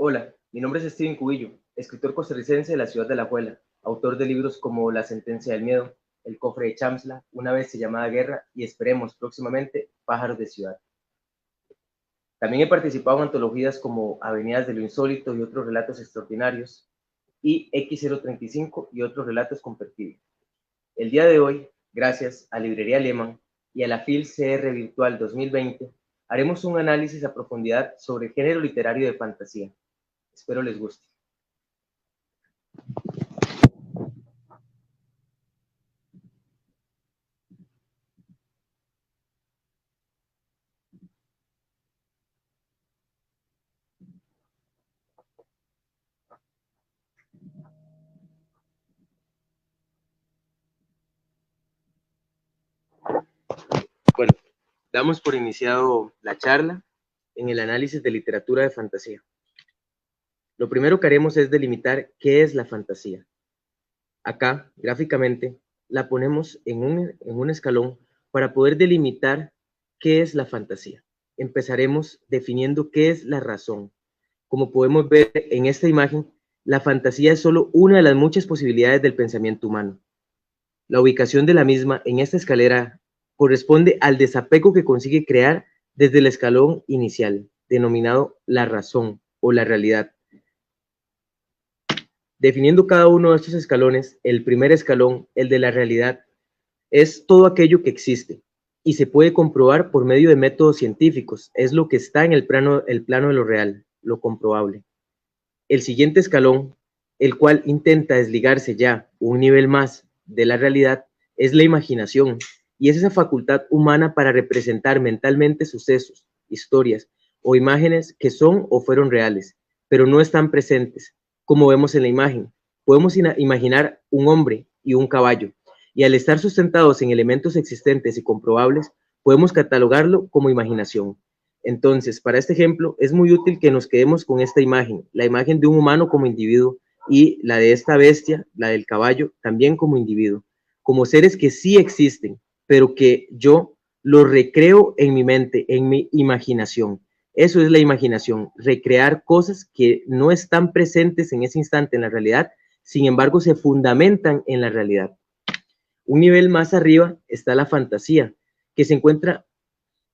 Hola, mi nombre es Steven Cubillo, escritor costarricense de la ciudad de Alajuela, autor de libros como La sentencia del miedo, El cofre de Chamsla, Una bestia llamada Guerra y esperemos próximamente Pájaros de ciudad. También he participado en antologías como Avenidas de lo insólito y otros relatos extraordinarios y X035 y otros relatos con perfil. El día de hoy, gracias a Librería Lehman y a la FIL CR Virtual 2020, haremos un análisis a profundidad sobre el género literario de fantasía. Espero les guste. Bueno, damos por iniciado la charla en el análisis de literatura de fantasía. Lo primero que haremos es delimitar qué es la fantasía. Acá, gráficamente, la ponemos en un escalón para poder delimitar qué es la fantasía. Empezaremos definiendo qué es la razón. Como podemos ver en esta imagen, la fantasía es solo una de las muchas posibilidades del pensamiento humano. La ubicación de la misma en esta escalera corresponde al desapego que consigue crear desde el escalón inicial, denominado la razón o la realidad. Definiendo cada uno de estos escalones, el primer escalón, el de la realidad, es todo aquello que existe y se puede comprobar por medio de métodos científicos, es lo que está en el plano de lo real, lo comprobable. El siguiente escalón, el cual intenta desligarse ya un nivel más de la realidad, es la imaginación, y es esa facultad humana para representar mentalmente sucesos, historias o imágenes que son o fueron reales, pero no están presentes, como vemos en la imagen. Podemos imaginar un hombre y un caballo, y al estar sustentados en elementos existentes y comprobables, podemos catalogarlo como imaginación. Entonces, para este ejemplo, es muy útil que nos quedemos con esta imagen, la imagen de un humano como individuo y la de esta bestia, la del caballo, también como individuo, como seres que sí existen, pero que yo los recreo en mi mente, en mi imaginación. Eso es la imaginación, recrear cosas que no están presentes en ese instante en la realidad, sin embargo se fundamentan en la realidad. Un nivel más arriba está la fantasía, que se encuentra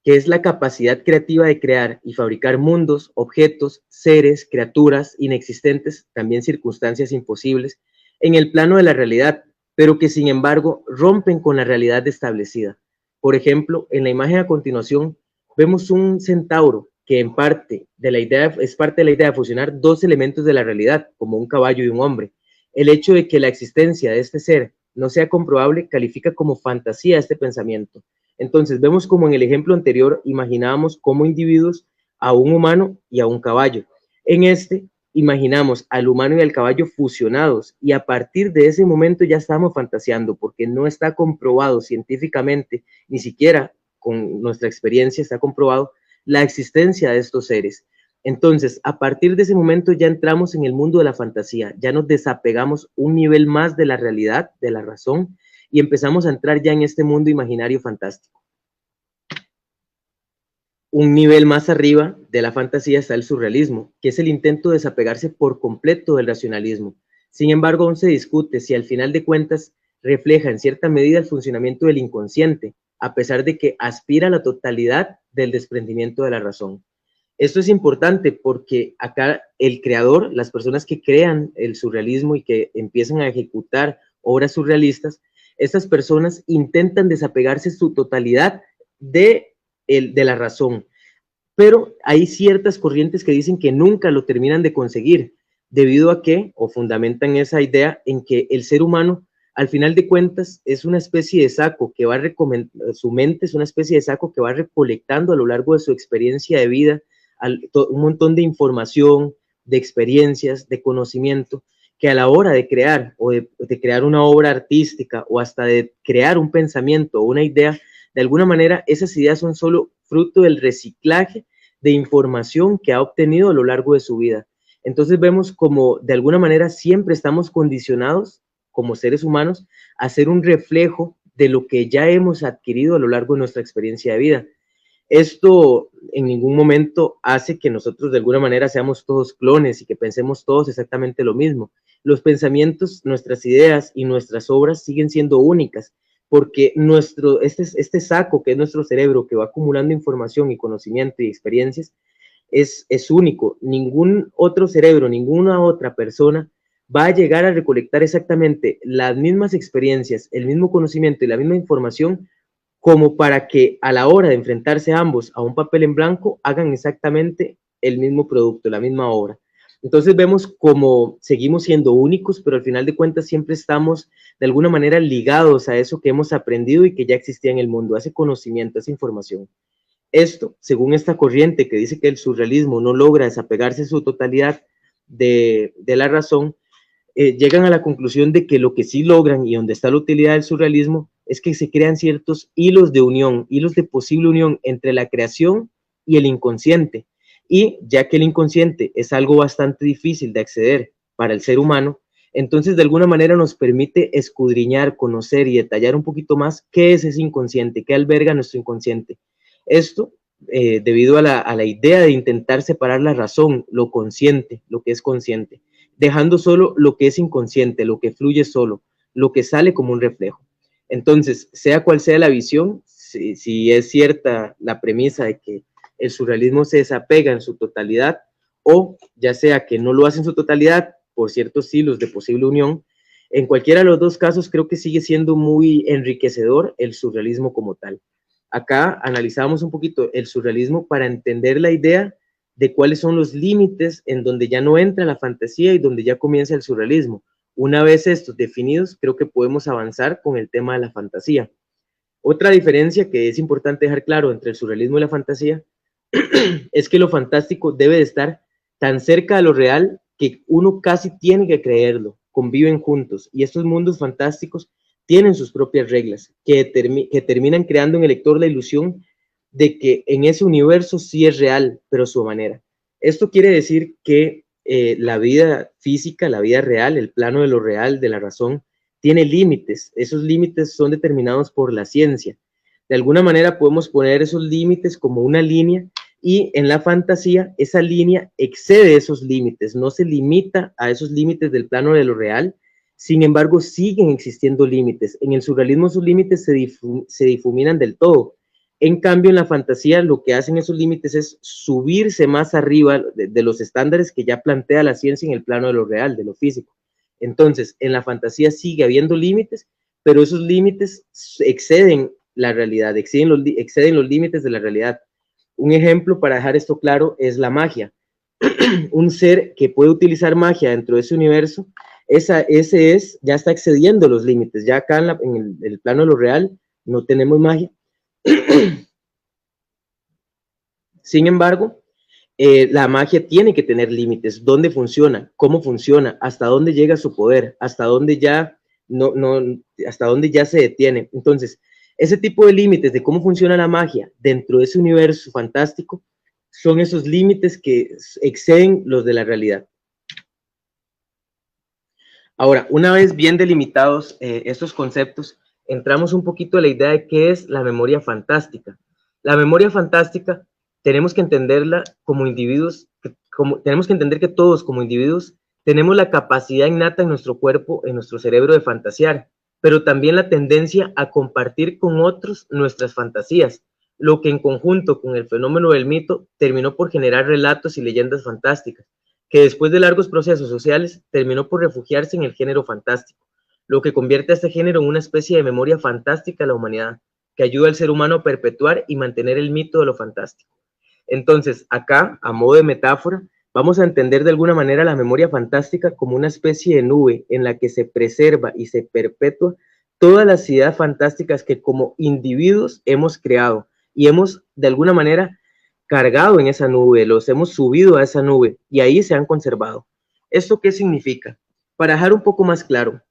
que es la capacidad creativa de crear y fabricar mundos, objetos, seres, criaturas inexistentes, también circunstancias imposibles, en el plano de la realidad, pero que sin embargo rompen con la realidad establecida. Por ejemplo, en la imagen a continuación vemos un centauro que en parte de la idea, es parte de la idea de fusionar dos elementos de la realidad, como un caballo y un hombre. El hecho de que la existencia de este ser no sea comprobable califica como fantasía este pensamiento. Entonces, vemos como en el ejemplo anterior imaginábamos como individuos a un humano y a un caballo. En este, imaginamos al humano y al caballo fusionados y a partir de ese momento ya estamos fantaseando porque no está comprobado científicamente, ni siquiera con nuestra experiencia está comprobado la existencia de estos seres. Entonces, a partir de ese momento ya entramos en el mundo de la fantasía, ya nos desapegamos un nivel más de la realidad, de la razón, y empezamos a entrar ya en este mundo imaginario fantástico. Un nivel más arriba de la fantasía está el surrealismo, que es el intento de desapegarse por completo del racionalismo. Sin embargo, aún se discute si al final de cuentas refleja en cierta medida el funcionamiento del inconsciente, a pesar de que aspira a la totalidad del desprendimiento de la razón. Esto es importante porque acá el creador, las personas que crean el surrealismo y que empiezan a ejecutar obras surrealistas, estas personas intentan desapegarse su totalidad de la razón, pero hay ciertas corrientes que dicen que nunca lo terminan de conseguir, debido a que, o fundamentan esa idea en que el ser humano, al final de cuentas, es una especie de saco que va su mente es una especie de saco que va recolectando a lo largo de su experiencia de vida un montón de información, de experiencias, de conocimiento, que a la hora de crear o de crear una obra artística o hasta de crear un pensamiento o una idea, de alguna manera esas ideas son solo fruto del reciclaje de información que ha obtenido a lo largo de su vida. Entonces vemos como de alguna manera siempre estamos condicionados como seres humanos a ser un reflejo de lo que ya hemos adquirido a lo largo de nuestra experiencia de vida. Esto en ningún momento hace que nosotros de alguna manera seamos todos clones y que pensemos todos exactamente lo mismo. Los pensamientos, nuestras ideas y nuestras obras siguen siendo únicas, porque este saco que es nuestro cerebro, que va acumulando información y conocimiento y experiencias, es único. Ningún otro cerebro, ninguna otra persona va a llegar a recolectar exactamente las mismas experiencias, el mismo conocimiento y la misma información como para que a la hora de enfrentarse ambos a un papel en blanco hagan exactamente el mismo producto, la misma obra. Entonces vemos como seguimos siendo únicos, pero al final de cuentas siempre estamos de alguna manera ligados a eso que hemos aprendido y que ya existía en el mundo, a ese conocimiento, a esa información. Esto, según esta corriente que dice que el surrealismo no logra desapegarse en su totalidad de la razón, llegan a la conclusión de que lo que sí logran y donde está la utilidad del surrealismo es que se crean ciertos hilos de unión, hilos de posible unión entre la creación y el inconsciente. Y ya que el inconsciente es algo bastante difícil de acceder para el ser humano, entonces de alguna manera nos permite escudriñar, conocer y detallar un poquito más qué es ese inconsciente, qué alberga nuestro inconsciente. Esto debido a la idea de intentar separar la razón, lo consciente, lo que es consciente, dejando solo lo que es inconsciente, lo que fluye solo, lo que sale como un reflejo. Entonces, sea cual sea la visión, si es cierta la premisa de que el surrealismo se desapega en su totalidad, o ya sea que no lo hace en su totalidad por ciertos hilos de posible unión, en cualquiera de los dos casos creo que sigue siendo muy enriquecedor el surrealismo como tal. Acá analizamos un poquito el surrealismo para entender la idea de cuáles son los límites en donde ya no entra la fantasía y donde ya comienza el surrealismo. Una vez estos definidos, creo que podemos avanzar con el tema de la fantasía. Otra diferencia que es importante dejar claro entre el surrealismo y la fantasía es que lo fantástico debe de estar tan cerca de lo real que uno casi tiene que creerlo, conviven juntos, y estos mundos fantásticos tienen sus propias reglas que terminan creando en el lector la ilusión de que en ese universo sí es real, pero a su manera. Esto quiere decir que la vida física, la vida real, el plano de lo real, de la razón, tiene límites. Esos límites son determinados por la ciencia. De alguna manera podemos poner esos límites como una línea y en la fantasía esa línea excede esos límites, no se limita a esos límites del plano de lo real, sin embargo siguen existiendo límites. En el surrealismo esos límites se difuminan del todo. En cambio, en la fantasía lo que hacen esos límites es subirse más arriba de los estándares que ya plantea la ciencia en el plano de lo real, de lo físico. Entonces, en la fantasía sigue habiendo límites, pero esos límites exceden la realidad, exceden los límites de la realidad. Un ejemplo para dejar esto claro es la magia. Un ser que puede utilizar magia dentro de ese universo, ya está excediendo los límites. Ya acá en el plano de lo real no tenemos magia. Sin embargo, la magia tiene que tener límites. ¿Dónde funciona? ¿Cómo funciona? ¿Hasta dónde llega su poder? ¿Hasta dónde ya hasta dónde ya se detiene? Entonces, ese tipo de límites de cómo funciona la magia dentro de ese universo fantástico son esos límites que exceden los de la realidad. Ahora, una vez bien delimitados estos conceptos, entramos un poquito a la idea de qué es la memoria fantástica. La memoria fantástica tenemos que entenderla como individuos, tenemos que entender que todos como individuos tenemos la capacidad innata en nuestro cuerpo, en nuestro cerebro de fantasear, pero también la tendencia a compartir con otros nuestras fantasías, lo que en conjunto con el fenómeno del mito terminó por generar relatos y leyendas fantásticas, que después de largos procesos sociales terminó por refugiarse en el género fantástico, lo que convierte a este género en una especie de memoria fantástica de la humanidad, que ayuda al ser humano a perpetuar y mantener el mito de lo fantástico. Entonces, acá, a modo de metáfora, vamos a entender de alguna manera la memoria fantástica como una especie de nube en la que se preserva y se perpetúa todas las ideas fantásticas que como individuos hemos creado y hemos de alguna manera cargado en esa nube, los hemos subido a esa nube y ahí se han conservado. ¿Esto qué significa? Para dejar un poco más claro,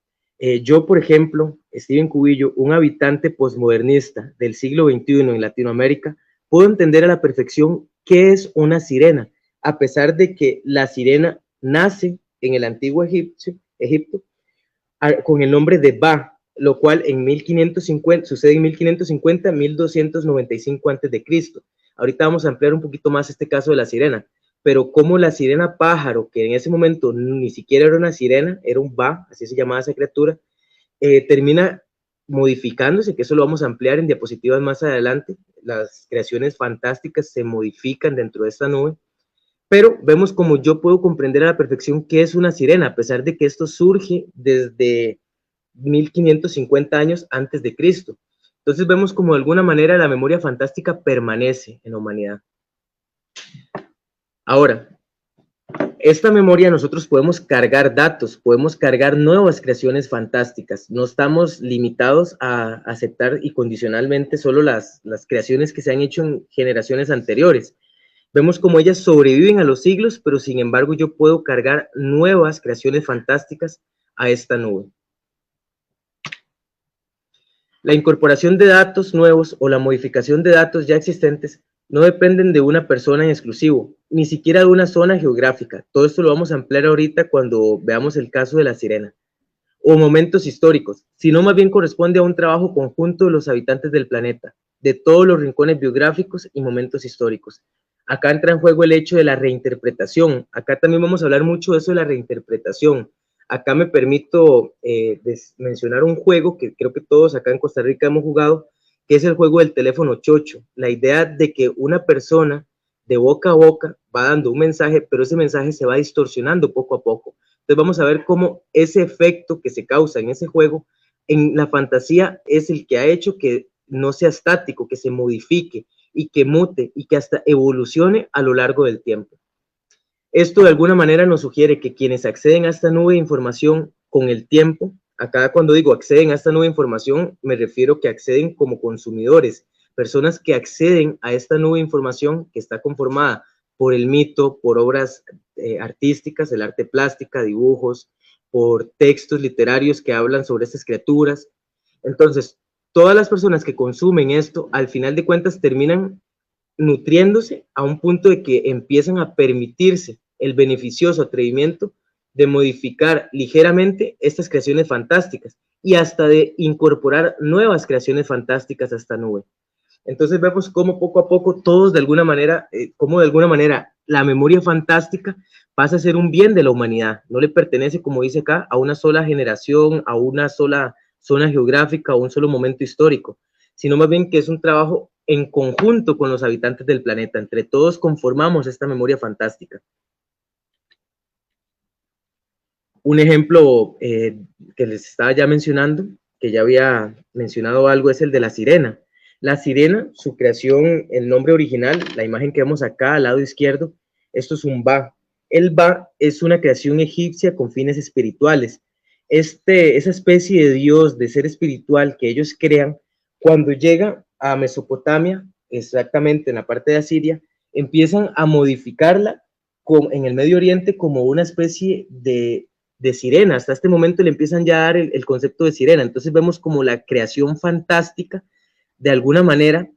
yo, por ejemplo, Steven Cubillo, un habitante posmodernista del siglo XXI en Latinoamérica, puedo entender a la perfección qué es una sirena, a pesar de que la sirena nace en el antiguo Egipto con el nombre de Ba, lo cual en 1550, sucede en 1550, 1295 a.C. Ahorita vamos a ampliar un poquito más este caso de la sirena, pero como la sirena pájaro, que en ese momento ni siquiera era una sirena, era un ba, así se llamaba esa criatura, termina modificándose, que eso lo vamos a ampliar en diapositivas más adelante. Las creaciones fantásticas se modifican dentro de esta nube, pero vemos como yo puedo comprender a la perfección qué es una sirena, a pesar de que esto surge desde 1550 años antes de Cristo. Entonces vemos como de alguna manera la memoria fantástica permanece en la humanidad. Ahora, esta memoria nosotros podemos cargar datos, podemos cargar nuevas creaciones fantásticas. No estamos limitados a aceptar incondicionalmente solo las creaciones que se han hecho en generaciones anteriores. Vemos como ellas sobreviven a los siglos, pero sin embargo yo puedo cargar nuevas creaciones fantásticas a esta nube. La incorporación de datos nuevos o la modificación de datos ya existentes no dependen de una persona en exclusivo, ni siquiera de una zona geográfica. Todo esto lo vamos a ampliar ahorita cuando veamos el caso de la sirena. O momentos históricos, sino más bien corresponde a un trabajo conjunto de los habitantes del planeta, de todos los rincones biográficos y momentos históricos. Acá entra en juego el hecho de la reinterpretación. Acá también vamos a hablar mucho de eso de la reinterpretación. Acá me permito mencionar un juego que creo que todos acá en Costa Rica hemos jugado, que es el juego del teléfono chocho. La idea de que una persona de boca a boca va dando un mensaje, pero ese mensaje se va distorsionando poco a poco. Entonces vamos a ver cómo ese efecto que se causa en ese juego, en la fantasía, es el que ha hecho que no sea estático, que se modifique y que mute y que hasta evolucione a lo largo del tiempo. Esto de alguna manera nos sugiere que quienes acceden a esta nube de información con el tiempo, acá cuando digo acceden a esta nube de información, me refiero que acceden como consumidores, personas que acceden a esta nube de información que está conformada por el mito, por obras artísticas, el arte plástica, dibujos, por textos literarios que hablan sobre estas criaturas. Entonces, todas las personas que consumen esto, al final de cuentas, terminan nutriéndose a un punto de que empiezan a permitirse el beneficioso atrevimiento de modificar ligeramente estas creaciones fantásticas y hasta de incorporar nuevas creaciones fantásticas a esta nube. Entonces vemos cómo poco a poco todos de alguna manera, la memoria fantástica pasa a ser un bien de la humanidad, no le pertenece, como dice acá, a una sola generación, a una sola zona geográfica, a un solo momento histórico, sino más bien que es un trabajo en conjunto con los habitantes del planeta. Entre todos conformamos esta memoria fantástica. Un ejemplo que les estaba ya mencionando, que ya había mencionado algo, es el de la sirena. La sirena, su creación, el nombre original, la imagen que vemos acá al lado izquierdo, esto es un ba. El ba es una creación egipcia con fines espirituales. Esa especie de dios, de ser espiritual que ellos crean, cuando llega a Mesopotamia, exactamente en la parte de Asiria, empiezan a modificarla en el Medio Oriente como una especie de sirena. Hasta este momento le empiezan ya a dar el concepto de sirena. Entonces vemos como la creación fantástica de alguna manera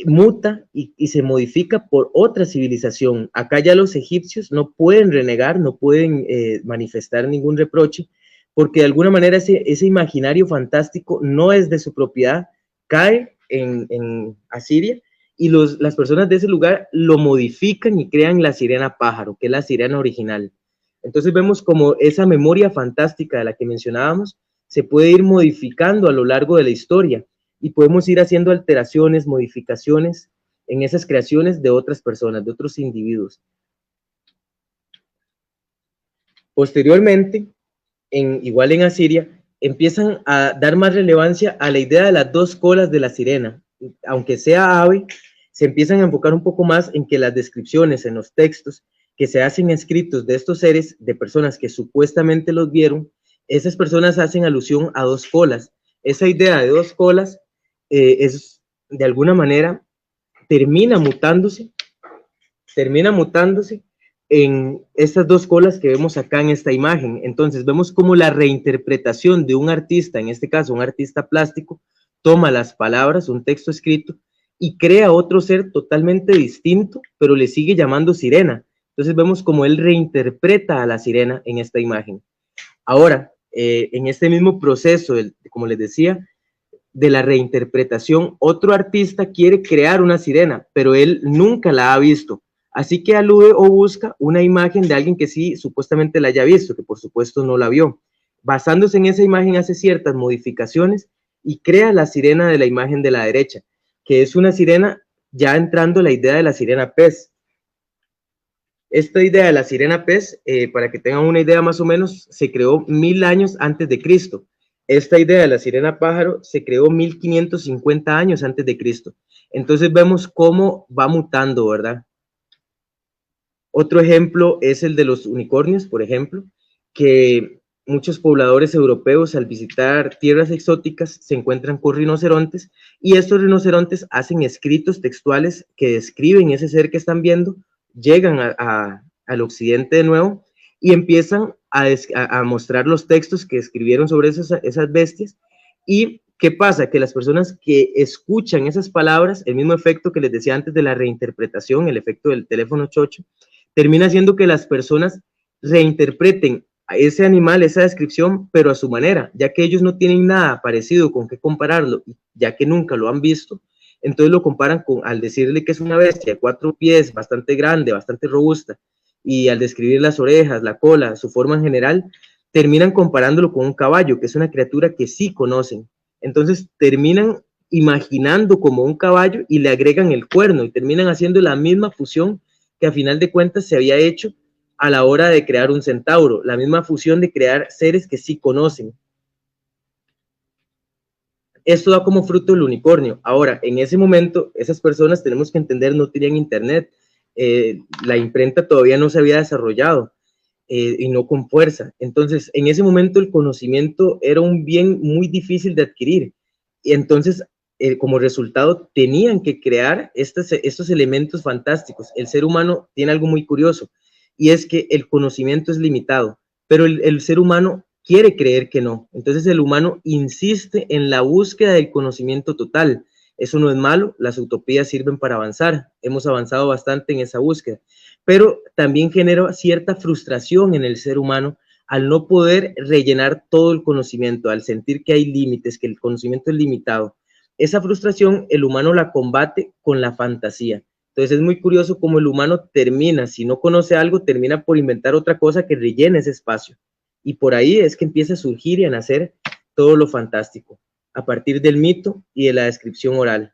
muta y se modifica por otra civilización. Acá ya los egipcios no pueden renegar, no pueden manifestar ningún reproche, porque de alguna manera ese imaginario fantástico no es de su propiedad, cae en Asiria y las personas de ese lugar lo modifican y crean la sirena pájaro, que es la sirena original. Entonces vemos como esa memoria fantástica de la que mencionábamos se puede ir modificando a lo largo de la historia y podemos ir haciendo alteraciones, modificaciones en esas creaciones de otras personas, de otros individuos. Posteriormente, igual en Asiria, empiezan a dar más relevancia a la idea de las dos colas de la sirena. Aunque sea ave, se empiezan a enfocar un poco más en que las descripciones en los textos que se hacen escritos de estos seres, de personas que supuestamente los vieron, esas personas hacen alusión a dos colas. Esa idea de dos colas es, de alguna manera, termina mutándose en estas dos colas que vemos acá en esta imagen. Entonces vemos como la reinterpretación de un artista, en este caso un artista plástico, toma las palabras, un texto escrito, y crea otro ser totalmente distinto, pero le sigue llamando sirena. Entonces vemos como él reinterpreta a la sirena en esta imagen. Ahora, en este mismo proceso, como les decía, de la reinterpretación, otro artista quiere crear una sirena, pero él nunca la ha visto. Así que alude o busca una imagen de alguien que sí supuestamente la haya visto, que por supuesto no la vio. Basándose en esa imagen hace ciertas modificaciones y crea la sirena de la imagen de la derecha, que es una sirena ya entrando la idea de la sirena pez. Esta idea de la sirena pez, para que tengan una idea más o menos, se creó 1000 años antes de Cristo. Esta idea de la sirena pájaro se creó 1550 años antes de Cristo. Entonces vemos cómo va mutando, ¿verdad? Otro ejemplo es el de los unicornios, por ejemplo, que muchos pobladores europeos al visitar tierras exóticas se encuentran con rinocerontes y estos rinocerontes hacen escritos textuales que describen ese ser que están viendo, llegan al occidente de nuevo y empiezan a mostrar los textos que escribieron sobre esas bestias. ¿Y qué pasa? Que las personas que escuchan esas palabras, el mismo efecto que les decía antes de la reinterpretación, el efecto del teléfono chocho, termina haciendo que las personas reinterpreten a ese animal, esa descripción, pero a su manera, ya que ellos no tienen nada parecido con qué compararlo, ya que nunca lo han visto, entonces lo comparan con, al decirle que es una bestia de 4 pies, bastante grande, bastante robusta, y al describir las orejas, la cola, su forma en general, terminan comparándolo con un caballo, que es una criatura que sí conocen. Entonces terminan imaginando como un caballo y le agregan el cuerno y terminan haciendo la misma fusión que a final de cuentas se había hecho a la hora de crear un centauro, la misma fusión de crear seres que sí conocen. Esto da como fruto el unicornio. Ahora, en ese momento, esas personas, tenemos que entender, no tenían internet, la imprenta todavía no se había desarrollado y no con fuerza. Entonces, en ese momento el conocimiento era un bien muy difícil de adquirir. Y entonces, como resultado, tenían que crear estos elementos fantásticos. El ser humano tiene algo muy curioso, y es que el conocimiento es limitado, pero el ser humano quiere creer que no. Entonces el humano insiste en la búsqueda del conocimiento total. Eso no es malo, las utopías sirven para avanzar. Hemos avanzado bastante en esa búsqueda, pero también genera cierta frustración en el ser humano al no poder rellenar todo el conocimiento, al sentir que hay límites, que el conocimiento es limitado. Esa frustración el humano la combate con la fantasía. Entonces es muy curioso cómo el humano termina, si no conoce algo, termina por inventar otra cosa que rellene ese espacio. Y por ahí es que empieza a surgir y a nacer todo lo fantástico, a partir del mito y de la descripción oral.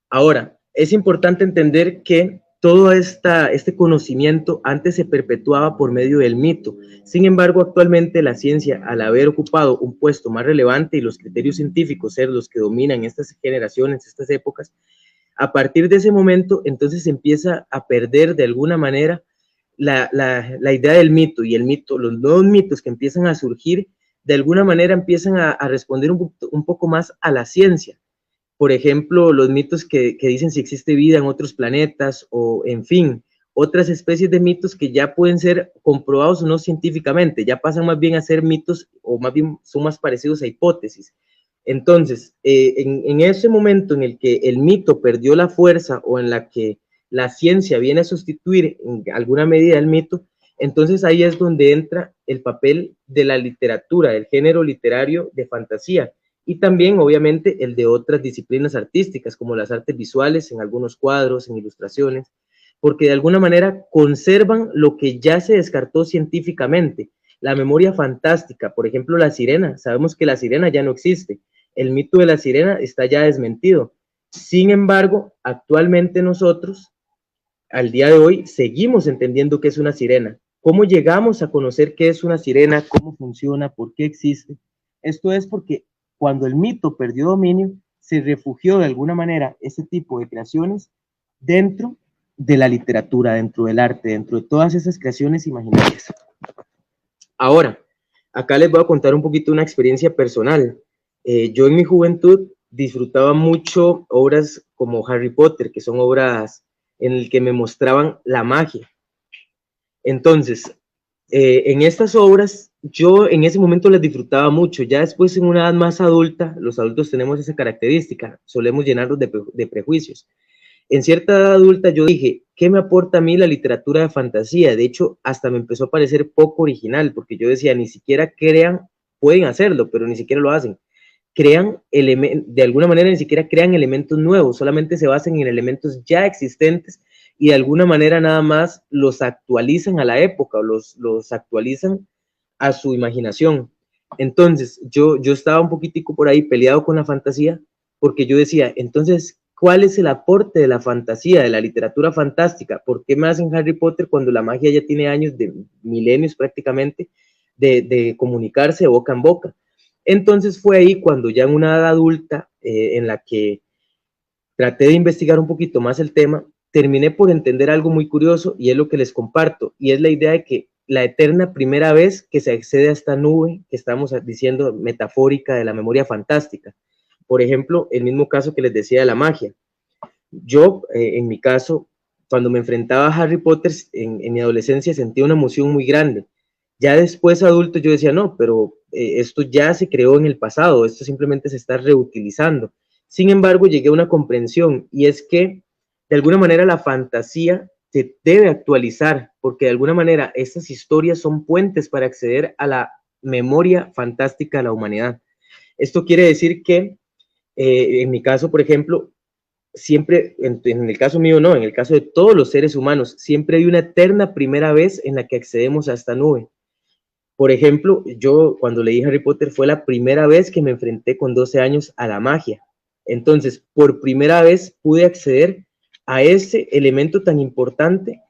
Ahora, es importante entender que todo este conocimiento antes se perpetuaba por medio del mito. Sin embargo, actualmente la ciencia, al haber ocupado un puesto más relevante y los criterios científicos ser los que dominan estas generaciones, estas épocas, a partir de ese momento, entonces se empieza a perder de alguna manera la idea del mito, y el mito, los nuevos mitos que empiezan a surgir, de alguna manera empiezan a responder un poco más a la ciencia. Por ejemplo, los mitos que dicen si existe vida en otros planetas, o en fin, otras especies de mitos que ya pueden ser comprobados o no científicamente, ya pasan más bien a ser mitos, o más bien son más parecidos a hipótesis. Entonces, en ese momento en el que el mito perdió la fuerza, o en la que la ciencia viene a sustituir en alguna medida el mito, entonces ahí es donde entra el papel de la literatura, del género literario de fantasía, y también obviamente el de otras disciplinas artísticas, como las artes visuales, en algunos cuadros, en ilustraciones, porque de alguna manera conservan lo que ya se descartó científicamente. La memoria fantástica, por ejemplo, la sirena, sabemos que la sirena ya no existe, el mito de la sirena está ya desmentido. Sin embargo, actualmente nosotros, al día de hoy, seguimos entendiendo qué es una sirena. ¿Cómo llegamos a conocer qué es una sirena? ¿Cómo funciona? ¿Por qué existe? Esto es porque cuando el mito perdió dominio, se refugió de alguna manera ese tipo de creaciones dentro de la literatura, dentro del arte, dentro de todas esas creaciones imaginarias. Ahora, acá les voy a contar un poquito una experiencia personal. Yo en mi juventud disfrutaba mucho obras como Harry Potter, que son obras en las que me mostraban la magia. Entonces, en estas obras, yo en ese momento las disfrutaba mucho. Ya después, en una edad más adulta, los adultos tenemos esa característica, solemos llenarnos de prejuicios. En cierta edad adulta yo dije, ¿qué me aporta a mí la literatura de fantasía? De hecho, hasta me empezó a parecer poco original, porque yo decía, ni siquiera crean, pueden hacerlo, pero ni siquiera lo hacen. crean de alguna manera ni siquiera crean elementos nuevos, solamente se basan en elementos ya existentes y de alguna manera nada más los actualizan a la época, o los actualizan a su imaginación. Entonces, yo estaba un poquitico por ahí peleado con la fantasía, porque yo decía, entonces, ¿cuál es el aporte de la fantasía, de la literatura fantástica? ¿Por qué me hacen Harry Potter cuando la magia ya tiene años, de milenios prácticamente, de comunicarse boca en boca? Entonces fue ahí cuando ya en una edad adulta, en la que traté de investigar un poquito más el tema, terminé por entender algo muy curioso y es lo que les comparto, y es la idea de que la eterna primera vez que se accede a esta nube que estamos diciendo metafórica de la memoria fantástica. Por ejemplo, el mismo caso que les decía de la magia. Yo, en mi caso, cuando me enfrentaba a Harry Potter en mi adolescencia sentía una emoción muy grande. Ya después adulto yo decía, no, pero esto ya se creó en el pasado, esto simplemente se está reutilizando. Sin embargo, llegué a una comprensión y es que de alguna manera la fantasía se debe actualizar porque de alguna manera estas historias son puentes para acceder a la memoria fantástica de la humanidad. Esto quiere decir que en mi caso, por ejemplo, siempre, en el caso mío no, en el caso de todos los seres humanos, siempre hay una eterna primera vez en la que accedemos a esta nube. Por ejemplo, yo cuando leí Harry Potter fue la primera vez que me enfrenté con 12 años a la magia. Entonces, por primera vez pude acceder a ese elemento tan importante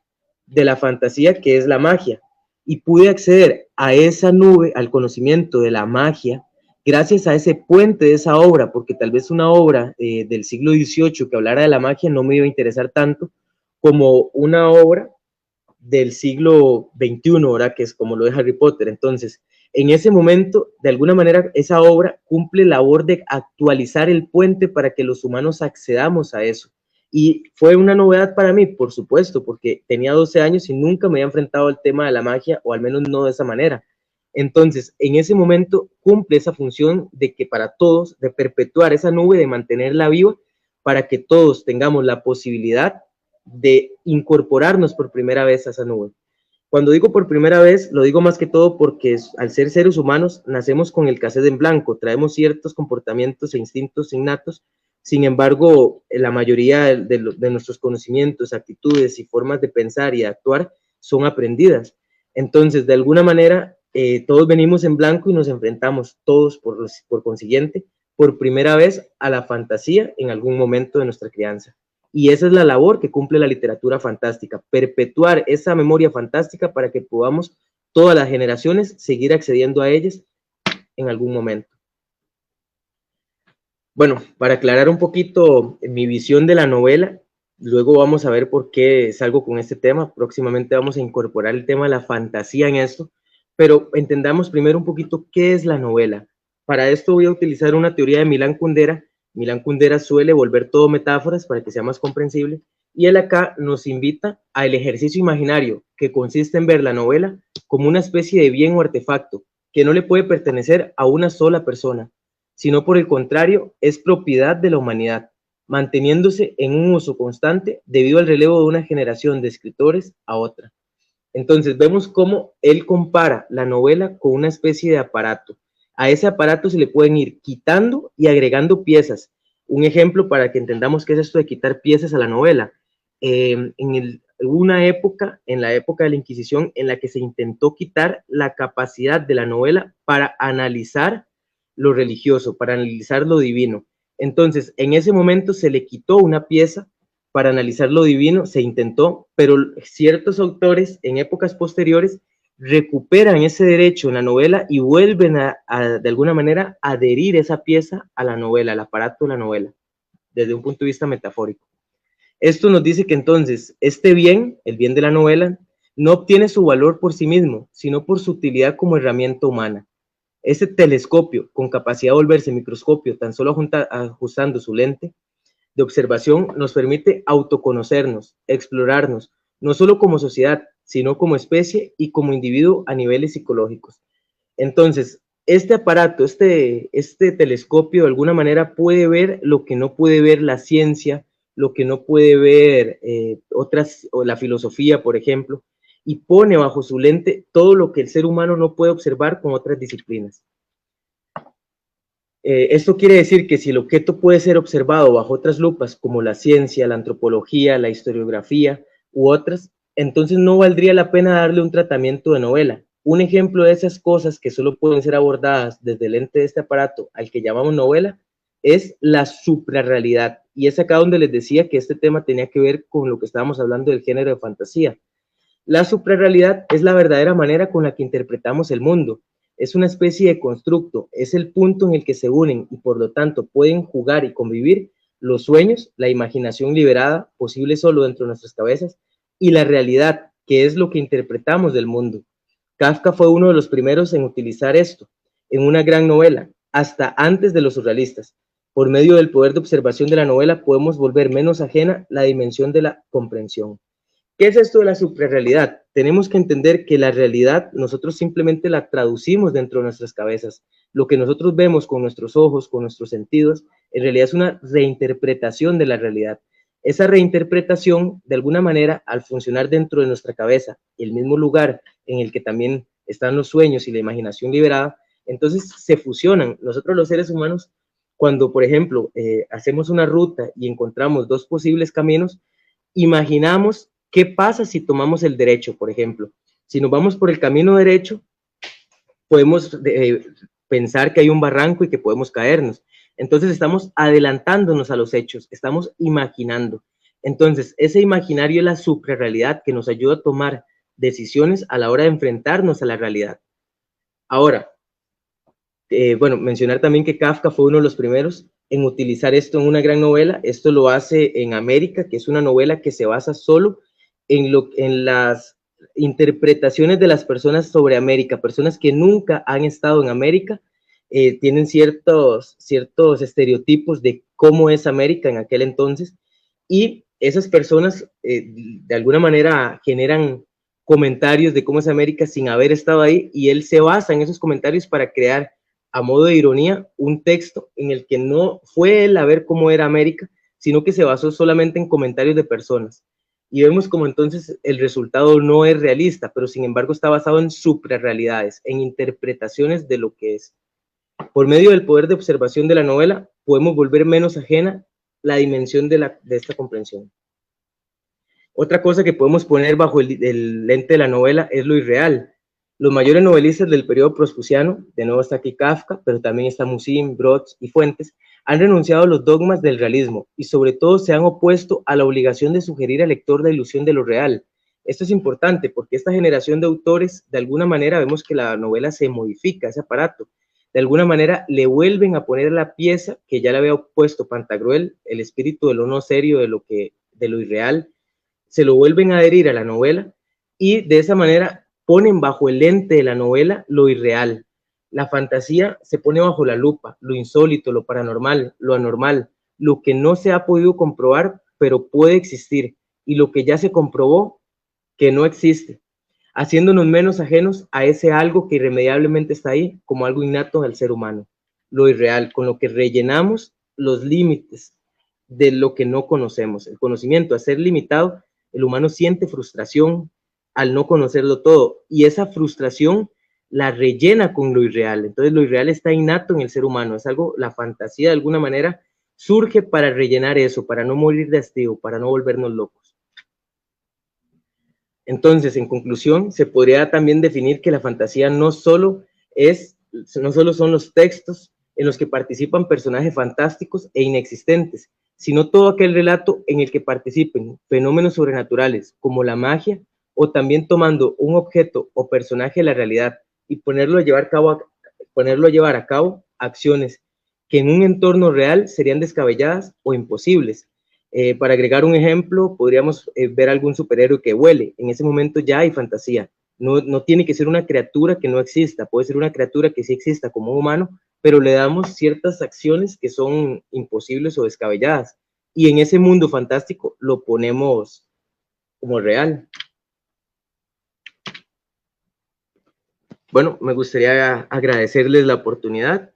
de la fantasía que es la magia. Y pude acceder a esa nube, al conocimiento de la magia, gracias a ese puente de esa obra, porque tal vez una obra del siglo XVIII que hablara de la magia no me iba a interesar tanto como una obra del siglo XXI, ¿verdad? Que es como lo de Harry Potter. Entonces, en ese momento, de alguna manera, esa obra cumple la labor de actualizar el puente para que los humanos accedamos a eso. Y fue una novedad para mí, por supuesto, porque tenía 12 años y nunca me había enfrentado al tema de la magia, o al menos no de esa manera. Entonces, en ese momento cumple esa función de que para todos, de perpetuar esa nube, de mantenerla viva, para que todos tengamos la posibilidad de incorporarnos por primera vez a esa nube. Cuando digo por primera vez, lo digo más que todo porque al ser seres humanos nacemos con el cassette en blanco, traemos ciertos comportamientos e instintos innatos, sin embargo, la mayoría de nuestros conocimientos, actitudes y formas de pensar y de actuar son aprendidas. Entonces, de alguna manera, todos venimos en blanco y nos enfrentamos todos, por consiguiente, por primera vez a la fantasía en algún momento de nuestra crianza. Y esa es la labor que cumple la literatura fantástica, perpetuar esa memoria fantástica para que podamos todas las generaciones seguir accediendo a ellas en algún momento. Bueno, para aclarar un poquito mi visión de la novela, luego vamos a ver por qué salgo con este tema. Próximamente vamos a incorporar el tema de la fantasía en esto, pero entendamos primero un poquito qué es la novela. Para esto voy a utilizar una teoría de Milan Kundera. Milan Kundera suele volver todo metáforas para que sea más comprensible, y él acá nos invita al ejercicio imaginario, que consiste en ver la novela como una especie de bien o artefacto que no le puede pertenecer a una sola persona, sino por el contrario, es propiedad de la humanidad, manteniéndose en un uso constante debido al relevo de una generación de escritores a otra. Entonces vemos cómo él compara la novela con una especie de aparato. A ese aparato se le pueden ir quitando y agregando piezas. Un ejemplo para que entendamos qué es esto de quitar piezas a la novela. Hubo una época, en la época de la Inquisición, en la que se intentó quitar la capacidad de la novela para analizar lo religioso, para analizar lo divino. Entonces, en ese momento se le quitó una pieza para analizar lo divino, se intentó, pero ciertos autores en épocas posteriores recuperan ese derecho en la novela y vuelven de alguna manera, a adherir esa pieza a la novela, al aparato de la novela, desde un punto de vista metafórico. Esto nos dice que entonces este bien, el bien de la novela, no obtiene su valor por sí mismo, sino por su utilidad como herramienta humana. Ese telescopio con capacidad de volverse microscopio, tan solo ajustando su lente de observación, nos permite autoconocernos, explorarnos, no solo como sociedad, sino como especie y como individuo a niveles psicológicos. Entonces, este aparato, este telescopio, de alguna manera puede ver lo que no puede ver la ciencia, lo que no puede ver o la filosofía, por ejemplo, y pone bajo su lente todo lo que el ser humano no puede observar con otras disciplinas. Esto quiere decir que si el objeto puede ser observado bajo otras lupas, como la ciencia, la antropología, la historiografía u otras, entonces no valdría la pena darle un tratamiento de novela. Un ejemplo de esas cosas que solo pueden ser abordadas desde el lente de este aparato al que llamamos novela es la suprarrealidad. Y es acá donde les decía que este tema tenía que ver con lo que estábamos hablando del género de fantasía. La suprarrealidad es la verdadera manera con la que interpretamos el mundo. Es una especie de constructo, es el punto en el que se unen y por lo tanto pueden jugar y convivir los sueños, la imaginación liberada, posible solo dentro de nuestras cabezas, y la realidad, que es lo que interpretamos del mundo. Kafka fue uno de los primeros en utilizar esto en una gran novela, hasta antes de los surrealistas. Por medio del poder de observación de la novela podemos volver menos ajena la dimensión de la comprensión. ¿Qué es esto de la suprarrealidad? Tenemos que entender que la realidad nosotros simplemente la traducimos dentro de nuestras cabezas. Lo que nosotros vemos con nuestros ojos, con nuestros sentidos, en realidad es una reinterpretación de la realidad. Esa reinterpretación, de alguna manera, al funcionar dentro de nuestra cabeza, el mismo lugar en el que también están los sueños y la imaginación liberada, entonces se fusionan. Nosotros los seres humanos, cuando, por ejemplo, hacemos una ruta y encontramos dos posibles caminos, imaginamos qué pasa si tomamos el derecho, por ejemplo. Si nos vamos por el camino derecho, podemos pensar que hay un barranco y que podemos caernos. Entonces estamos adelantándonos a los hechos, estamos imaginando. Entonces, ese imaginario es la suprarrealidad que nos ayuda a tomar decisiones a la hora de enfrentarnos a la realidad. Ahora, bueno, mencionar también que Kafka fue uno de los primeros en utilizar esto en una gran novela. Esto lo hace en América, que es una novela que se basa solo en las interpretaciones de las personas sobre América, personas que nunca han estado en América, tienen ciertos estereotipos de cómo es América en aquel entonces, y esas personas de alguna manera generan comentarios de cómo es América sin haber estado ahí, y él se basa en esos comentarios para crear, a modo de ironía, un texto en el que no fue él a ver cómo era América, sino que se basó solamente en comentarios de personas. Y vemos como entonces el resultado no es realista, pero sin embargo está basado en suprarrealidades, en interpretaciones de lo que es. Por medio del poder de observación de la novela, podemos volver menos ajena la dimensión de esta comprensión. Otra cosa que podemos poner bajo el lente de la novela es lo irreal. Los mayores novelistas del periodo prospuciano, de nuevo está aquí Kafka, pero también está Musil, Brods y Fuentes, han renunciado a los dogmas del realismo y sobre todo se han opuesto a la obligación de sugerir al lector la ilusión de lo real. Esto es importante porque esta generación de autores, de alguna manera vemos que la novela se modifica, ese aparato. De alguna manera le vuelven a poner la pieza que ya le había puesto Pantagruel, el espíritu de lo no serio, de lo irreal, se lo vuelven a adherir a la novela y de esa manera ponen bajo el lente de la novela lo irreal. La fantasía se pone bajo la lupa, lo insólito, lo paranormal, lo anormal, lo que no se ha podido comprobar, pero puede existir, y lo que ya se comprobó que no existe, haciéndonos menos ajenos a ese algo que irremediablemente está ahí, como algo innato al ser humano, lo irreal, con lo que rellenamos los límites de lo que no conocemos. El conocimiento, a ser limitado, el humano siente frustración al no conocerlo todo, y esa frustración la rellena con lo irreal. Entonces lo irreal está innato en el ser humano, es algo, la fantasía de alguna manera surge para rellenar eso, para no morir de hastío, para no volvernos locos. Entonces, en conclusión, se podría también definir que la fantasía no solo son los textos en los que participan personajes fantásticos e inexistentes, sino todo aquel relato en el que participen fenómenos sobrenaturales como la magia, o también tomando un objeto o personaje de la realidad y ponerlo a llevar a cabo acciones que en un entorno real serían descabelladas o imposibles. Para agregar un ejemplo, podríamos ver algún superhéroe que vuele. En ese momento ya hay fantasía. No tiene que ser una criatura que no exista, puede ser una criatura que sí exista como un humano, pero le damos ciertas acciones que son imposibles o descabelladas. Y en ese mundo fantástico lo ponemos como real. Bueno, me gustaría agradecerles la oportunidad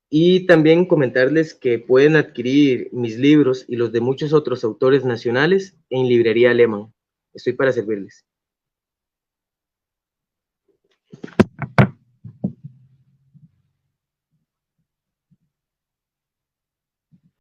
y también comentarles que pueden adquirir mis libros y los de muchos otros autores nacionales en Librería Alemán. Estoy para servirles.